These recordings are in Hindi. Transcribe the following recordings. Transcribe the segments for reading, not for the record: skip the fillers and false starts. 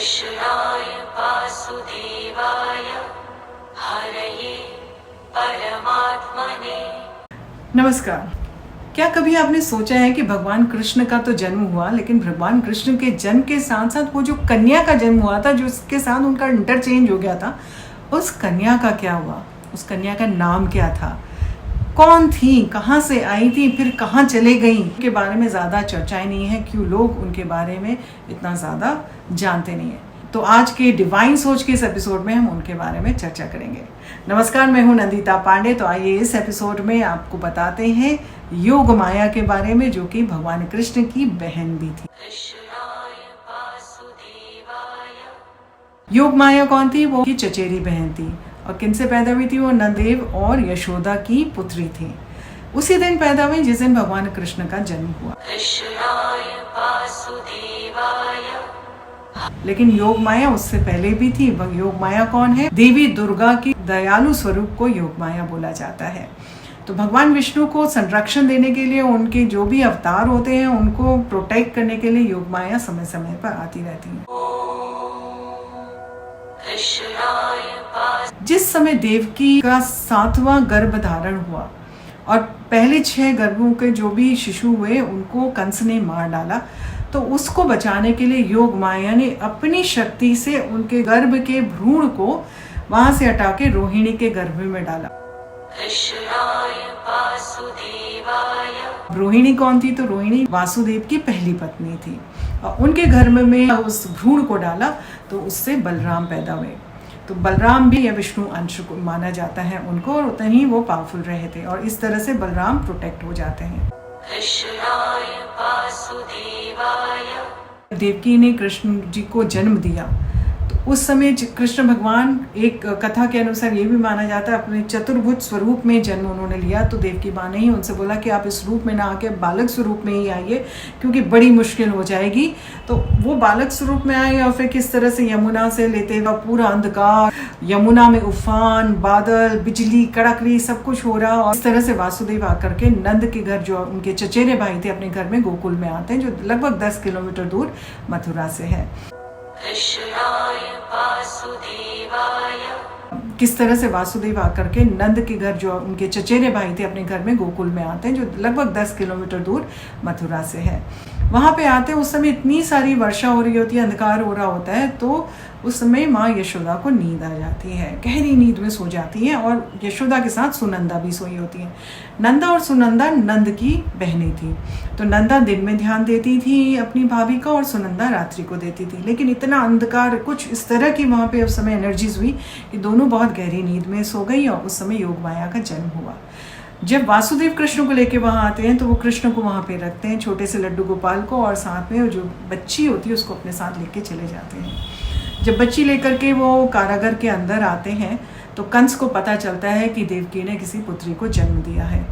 कृष्णाय वासुदेवाय हरये परमात्मने। नमस्कार। क्या कभी आपने सोचा है कि भगवान कृष्ण का तो जन्म हुआ, लेकिन भगवान कृष्ण के जन्म के साथ साथ वो जो कन्या का जन्म हुआ था, जो उसके साथ उनका इंटरचेंज हो गया था, उस कन्या का क्या हुआ? उस कन्या का नाम क्या था? कौन थी? कहाँ से आई थी? फिर कहाँ चले गई? के बारे में ज़्यादा चर्चाएं नहीं है। क्यों लोग उनके बारे में इतना ज़्यादा जानते नहीं है। तो आज के डिवाइन सोच के इस एपिसोड में हम उनके बारे में चर्चा करेंगे। नमस्कार, मैं हूं नंदिता पांडे। तो आइए इस एपिसोड में आपको बताते हैं योग माया के बारे में, जो कि भगवान कृष्ण की बहन भी थी। योग माया कौन थी? वो की चचेरी बहन थी। और किनसे पैदा हुई थी? वो नंददेव और यशोदा की पुत्री थी। उसी दिन पैदा हुई जिस दिन भगवान कृष्ण का जन्म हुआ। लेकिन योग माया उससे पहले भी थी। वह योग माया कौन है? देवी दुर्गा की दयालु स्वरूप को योग माया बोला जाता है। तो भगवान विष्णु को संरक्षण देने के लिए उनके जो भी अवतार होते हैं, उनको प्रोटेक्ट करने के लिए योग माया समय समय पर आती रहती है। जिस समय देवकी का 7वां गर्भ धारण हुआ और पहले 6 गर्भों के जो भी शिशु हुए उनको कंस ने मार डाला, तो उसको बचाने के लिए योग माया ने अपनी शक्ति से उनके गर्भ के भ्रूण को वहां से हटा के रोहिणी के गर्भ में डाला। रोहिणी कौन थी? तो रोहिणी वासुदेव की पहली पत्नी थी। और उनके गर्भ में उस भ्रूण को डाला तो उससे बलराम पैदा हुए। तो बलराम भी या विष्णु अंश को माना जाता है उनको, और उतने ही वो पावरफुल रहे थे। और इस तरह से बलराम प्रोटेक्ट हो जाते हैं। देवकी ने कृष्ण जी को जन्म दिया। तो उस समय कृष्ण भगवान, एक कथा के अनुसार ये भी माना जाता है, अपने चतुर्भुज स्वरूप में जन्म उन्होंने लिया। तो देवकी माँ ने ही उनसे बोला कि आप इस रूप में ना आके बालक स्वरूप में ही आइए, क्योंकि बड़ी मुश्किल हो जाएगी। तो वो बालक स्वरूप में आए और फिर किस तरह से यमुना से लेते हुए पूरा अंधकार, यमुना में उफान, बादल, बिजली, कड़करी, सब कुछ हो रहा। और इस तरह से वासुदेव आकर के नंद के घर, जो उनके चचेरे भाई थे, अपने घर में गोकुल में आते हैं, जो लगभग 10 किलोमीटर दूर मथुरा से है। किस तरह से वासुदेव आकर के नंद के घर, जो उनके चचेरे भाई थे, अपने घर में गोकुल में आते हैं, जो लगभग 10 किलोमीटर दूर मथुरा से है। वहां पे आते हैं, उस समय इतनी सारी वर्षा हो रही होती है, अंधकार हो रहा होता है। तो उस समय माँ यशोदा को नींद आ जाती है, गहरी नींद में सो जाती है। और यशोदा के साथ सुनंदा भी सोई होती है। नंदा और सुनंदा नंद की बहनें थी। तो नंदा दिन में ध्यान देती थी अपनी भाभी का, और सुनंदा रात्रि को देती थी। लेकिन इतना अंधकार, कुछ इस तरह की वहाँ पे उस समय एनर्जीज हुई कि दोनों बहुत गहरी नींद में सो गई। और उस समय योग माया का जन्म हुआ। जब वासुदेव कृष्ण को लेके वहाँ आते हैं, तो वो कृष्ण को वहाँ पे रखते हैं, छोटे से लड्डू गोपाल को, और साथ में जो बच्ची होती है उसको अपने साथ लेके चले जाते हैं। जब बच्ची लेकर के वो कारागार के अंदर आते हैं, तो कंस को पता चलता है कि देवकी ने किसी पुत्री को जन्म दिया है।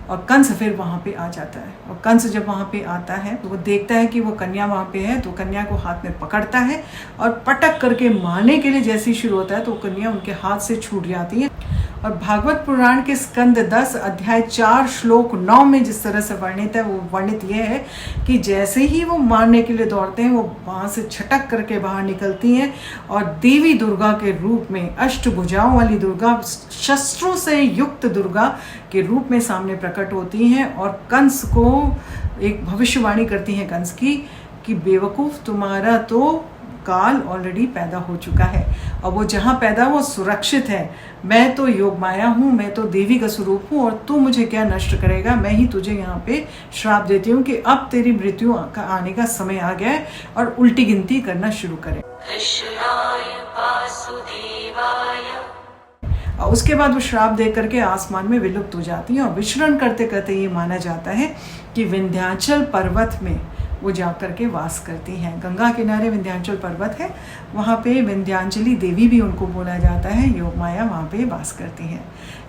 और कंस फिर वहाँ पे आ जाता है। और कंस जब वहाँ पे आता है, तो वो देखता है कि वो कन्या वहाँ पे है। तो कन्या को हाथ में पकड़ता है और पटक करके मारने के लिए जैसे ही शुरू होता है, तो कन्या उनके हाथ से छूट जाती है। और भागवत पुराण के स्कंद 10 अध्याय 4 श्लोक 9 में जिस तरह से वर्णित है, वो वर्णित ये है कि जैसे ही वो मारने के लिए दौड़ते हैं, वो वहाँ से छटक करके बाहर निकलती हैं और देवी दुर्गा के रूप में, अष्टभुजाओं वाली दुर्गा, शस्त्रों से युक्त दुर्गा के रूप में सामने प्रकट होती हैं। और कंस को एक भविष्यवाणी करती हैं कंस की, कि बेवकूफ़, तुम्हारा तो काल ऑलरेडी पैदा हो चुका है, और वो जहाँ पैदा वो सुरक्षित है। मैं तो योग माया हूँ, मैं तो देवी का स्वरूप हूँ, और तू मुझे क्या नष्ट करेगा? मैं ही तुझे यहाँ पे श्राप देती हूँ कि अब तेरी मृत्यु का आने का समय आ गया है, और उल्टी गिनती करना शुरू करे। और उसके बाद वो श्राप दे करके आसमान में विलुप्त हो जाती है। और विचरण करते करते ये माना जाता है कि विंध्याचल पर्वत में वो जा करके वास करती हैं। गंगा किनारे विंध्याचल पर्वत है, वहाँ पे विंध्यांचली देवी भी उनको बोला जाता है। योग माया वहाँ पे वास करती हैं।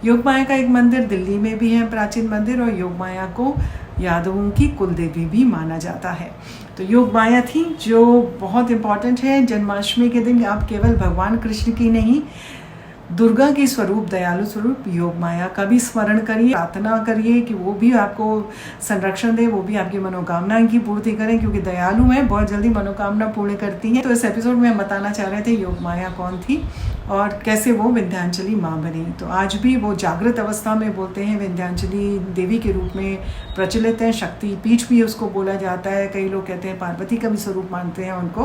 योग माया का एक मंदिर दिल्ली में भी है, प्राचीन मंदिर। और योग माया को यादवों की कुल देवी भी माना जाता है। तो योग माया थी, जो बहुत इम्पॉर्टेंट है। जन्माष्टमी के दिन आप केवल भगवान कृष्ण की नहीं, दुर्गा की स्वरूप, दयालु स्वरूप योग माया का भी स्मरण करिए, प्रार्थना करिए कि वो भी आपको संरक्षण दे, वो भी आपकी मनोकामनाएं की पूर्ति करें, क्योंकि दयालु है, बहुत जल्दी मनोकामना पूर्ण करती हैं। तो इस एपिसोड में हम बताना चाह रहे थे योग माया कौन थी और कैसे वो विंध्याचली माँ बनी। तो आज भी वो जागृत अवस्था में बोलते हैं, विंध्याचली देवी के रूप में प्रचलित है, शक्ति पीठ भी उसको बोला जाता है। कई लोग कहते हैं पार्वती का भी स्वरूप मानते हैं उनको,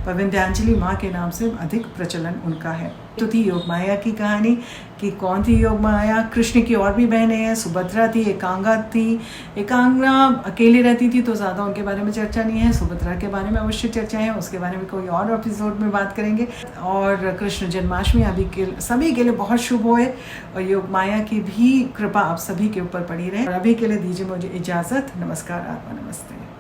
पर विंध्याचली माँ के नाम से अधिक प्रचलन उनका है। तो थी योग माया की कहानी कि कौन थी योग माया। कृष्ण की और भी बहनें हैं, सुभद्रा थी, एकांगा थी। एकांगा अकेले रहती थी तो ज़्यादा उनके बारे में चर्चा नहीं है, सुभद्रा के बारे में अवश्य चर्चा है, उसके बारे में कोई और एपिसोड में बात करेंगे। और कृष्ण जन्माष्टमी अभी के सभी के लिए बहुत शुभ होए और योग माया की भी कृपा आप सभी के ऊपर पड़ी रहे। और अभी के लिए दीजिए मुझे इजाज़त। नमस्कार, आत्मा नमस्ते।